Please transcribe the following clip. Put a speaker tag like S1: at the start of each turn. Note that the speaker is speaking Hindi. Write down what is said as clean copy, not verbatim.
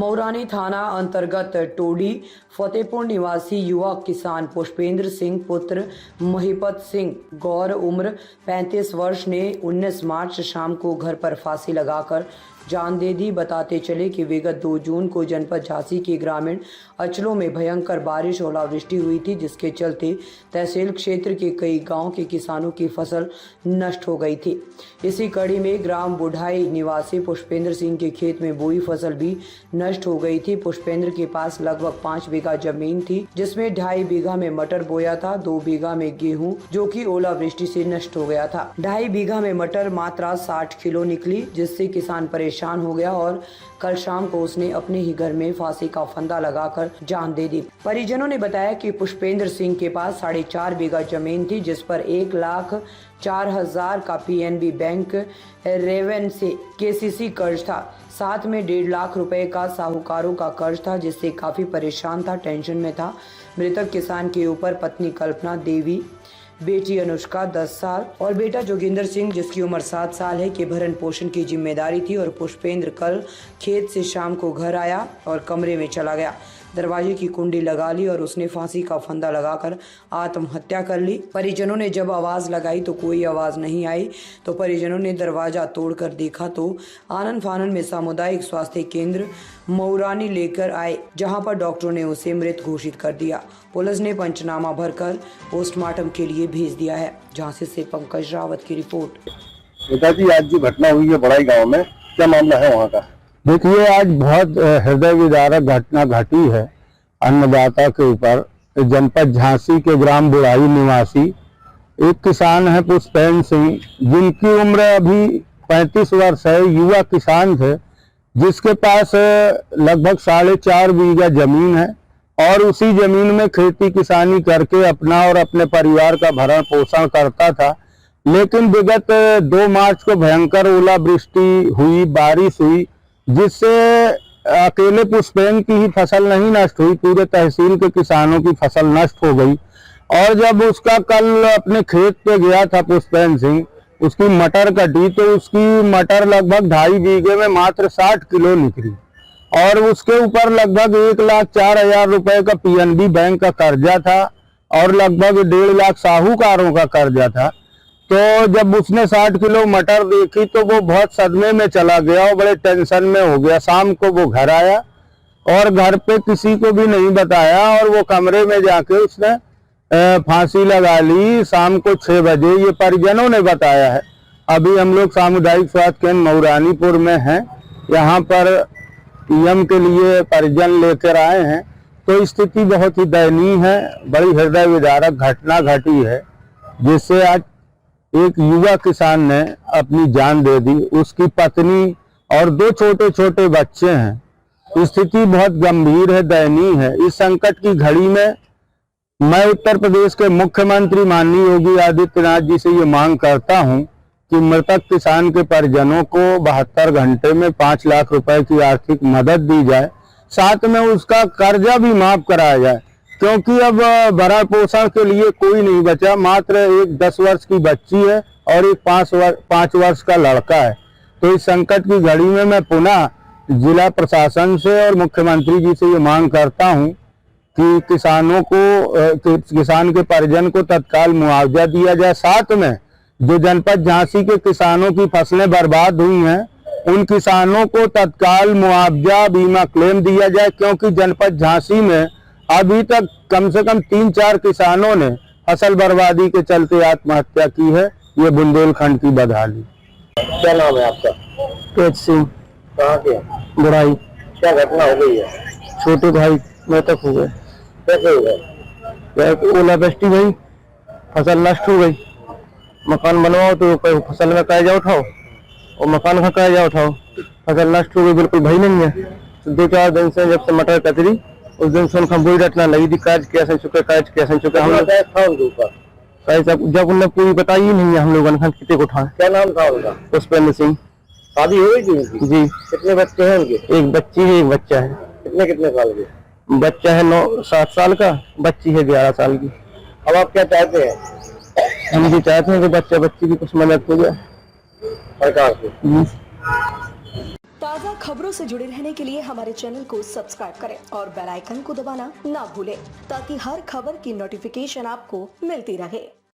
S1: मौरानी थाना अंतर्गत टोडी फतेहपुर निवासी युवा किसान पुष्पेंद्र सिंह पुत्र महिपत सिंह गौर उम्र 35 वर्ष ने 19 मार्च शाम को घर पर फांसी लगाकर जान दे दी। बताते चले कि विगत 2 जून को जनपद झांसी के ग्रामीण अंचलों में भयंकर बारिश ओलावृष्टि हुई थी, जिसके चलते तहसील क्षेत्र के कई गांव के किसानों की फसल नष्ट हो गई थी। इसी कड़ी में ग्राम बुढ़ाई निवासी पुष्पेंद्र सिंह के खेत में बोई फसल भी नष्ट हो गई थी। पुष्पेंद्र के पास लगभग 5 बीघा जमीन थी, जिसमें 2.5 बीघा में मटर बोया था, 2 बीघा में गेहूं जो कि ओलावृष्टि से नष्ट हो गया था। 2.5 बीघा में मटर मात्रा 60 किलो निकली, जिससे किसान परेशान हो गया और कल शाम को उसने अपने ही घर में फांसी का फंदा लगाकर जान दे दी। परिजनों ने बताया कि पुष्पेंद्र सिंह के पास 4.5 बीघा जमीन थी, जिस पर 1,04,000 का पीएनबी बैंक रेवन से केसीसी कर्ज था। साथ में 1.5 लाख रुपए का साहूकारों का कर्ज था, जिससे काफी परेशान था, टेंशन में था। मृतक किसान के ऊपर पत्नी कल्पना देवी, बेटी अनुष्का 10 साल और बेटा जोगिंदर सिंह जिसकी उम्र 7 साल है के भरण पोषण की जिम्मेदारी थी। और पुष्पेंद्र कल खेत से शाम को घर आया और कमरे में चला गया, दरवाजे की कुंडी लगा ली और उसने फांसी का फंदा लगाकर आत्महत्या कर ली। परिजनों ने जब आवाज लगाई तो कोई आवाज नहीं आई, तो परिजनों ने दरवाजा तोड़कर देखा तो आनन फानन में सामुदायिक स्वास्थ्य केंद्र मौरानी लेकर आए, जहां पर डॉक्टरों ने उसे मृत घोषित कर दिया। पुलिस ने पंचनामा भरकर पोस्टमार्टम के लिए भेज दिया है। झांसी से पंकज रावत की रिपोर्ट।
S2: पिताजी, आज जो घटना हुई है बड़ाई गांव में, क्या मामला है वहाँ का?
S3: देखिए, आज बहुत हृदय विदारक घटना घटी है अन्नदाता के ऊपर। जनपद झांसी के ग्राम बुढ़ाई निवासी एक किसान है पुष्पेंद्र सिंह, जिनकी उम्र अभी 35 वर्ष है, युवा किसान थे, जिसके पास लगभग 4.5 बीघा जमीन है और उसी जमीन में खेती किसानी करके अपना और अपने परिवार का भरण पोषण करता था। लेकिन विगत 2 मार्च को भयंकर ओलावृष्टि हुई, बारिश हुई, जिससे अकेले पुष्पेंद्र की ही फसल नहीं नष्ट हुई, पूरे तहसील के किसानों की फसल नष्ट हो गई। और जब उसका कल अपने खेत पे गया था पुष्पेंद्र सिंह, उसकी मटर कटी तो उसकी मटर लगभग 2.5 बीघे में मात्र 60 किलो निकली और उसके ऊपर लगभग 1,04,000 रुपए का पीएनबी बैंक का कर्जा था और लगभग 1.5 लाख साहूकारों का कर्जा था। तो जब उसने 60 किलो मटर देखी तो वो बहुत सदमे में चला गया और बड़े टेंशन में हो गया। शाम को वो घर आया और घर पे किसी को भी नहीं बताया और वो कमरे में जाके उसने फांसी लगा ली शाम को 6 बजे, ये परिजनों ने बताया है। अभी हम लोग सामुदायिक स्वास्थ्य केंद्र मौरानीपुर में हैं, यहाँ पर पीएम के लिए परिजन लेकर आए हैं। तो स्थिति बहुत ही दयनीय है, बड़ी हृदय विदारक घटना घटी है, जिससे आज एक युवा किसान ने अपनी जान दे दी। उसकी पत्नी और 2 छोटे छोटे बच्चे हैं। स्थिति बहुत गंभीर है, दयनीय है। इस संकट की घड़ी में मैं उत्तर प्रदेश के मुख्यमंत्री माननीय योगी आदित्यनाथ जी से ये मांग करता हूं कि मृतक किसान के परिजनों को 72 घंटे में 5 लाख रुपए की आर्थिक मदद दी जाए, साथ में उसका कर्जा भी माफ कराया जाए, क्योंकि अब भरण पोषण के लिए कोई नहीं बचा। मात्र एक 10 वर्ष की बच्ची है और एक 5 वर्ष का लड़का है। तो इस संकट की घड़ी में मैं पुनः जिला प्रशासन से और मुख्यमंत्री जी से ये मांग करता हूं कि किसानों को, किसान के परिजन को तत्काल मुआवजा दिया जाए। साथ में जो जनपद झांसी के किसानों की फसलें बर्बाद हुई हैं, उन किसानों को तत्काल मुआवजा बीमा क्लेम दिया जाए, क्योंकि जनपद झांसी में अभी तक कम से कम 3-4 किसानों ने फसल बर्बादी के चलते आत्महत्या की है। ये बुंदेलखंड की बदहाली।
S2: क्या नाम है आपका?
S3: तेज सिंह।
S2: कहाँ के?
S3: बुढ़ाई।
S2: क्या घटना हो गई है?
S3: छोटे भाई मृतक हो गए।
S2: कैसे हो गए?
S3: ओलावृष्टि हुई, फसल नष्ट हो गई। मकान बनवाओ तो फसल में कर्जा उठाओ और मकान का कर्जा उठाओ, फसल नष्ट हो गई, बिल्कुल भाई नहीं है। तो 2-4 दिन से जब से मटर कतरी उस दिन से उनका बुरी रटना लगी थी, कर्ज कैसे चुके हम लोग जब उन्हें पूरी बताई ही नहीं है, हम लोगों ने कितने को उठाए।
S2: क्या नाम था उनका?
S3: पुष्पेंद्र सिंह।
S2: शादी हो गई थी उनकी?
S3: जी।
S2: कितने बच्चे हैं उनके?
S3: एक बच्ची है, एक बच्चा है।
S2: कितने साल के?
S3: बच्चा है 7 साल का, बच्ची है 11 साल की।
S2: अब आप क्या चाहते हैं?
S3: हम भी चाहते हैं कि बच्ची की कुछ मदद हो जाए
S2: सरकार से।
S4: ताज़ा खबरों से जुड़े रहने के लिए हमारे चैनल को सब्सक्राइब करें और बेल आइकन को दबाना ना भूलें ताकि हर खबर की नोटिफिकेशन आपको मिलती रहे।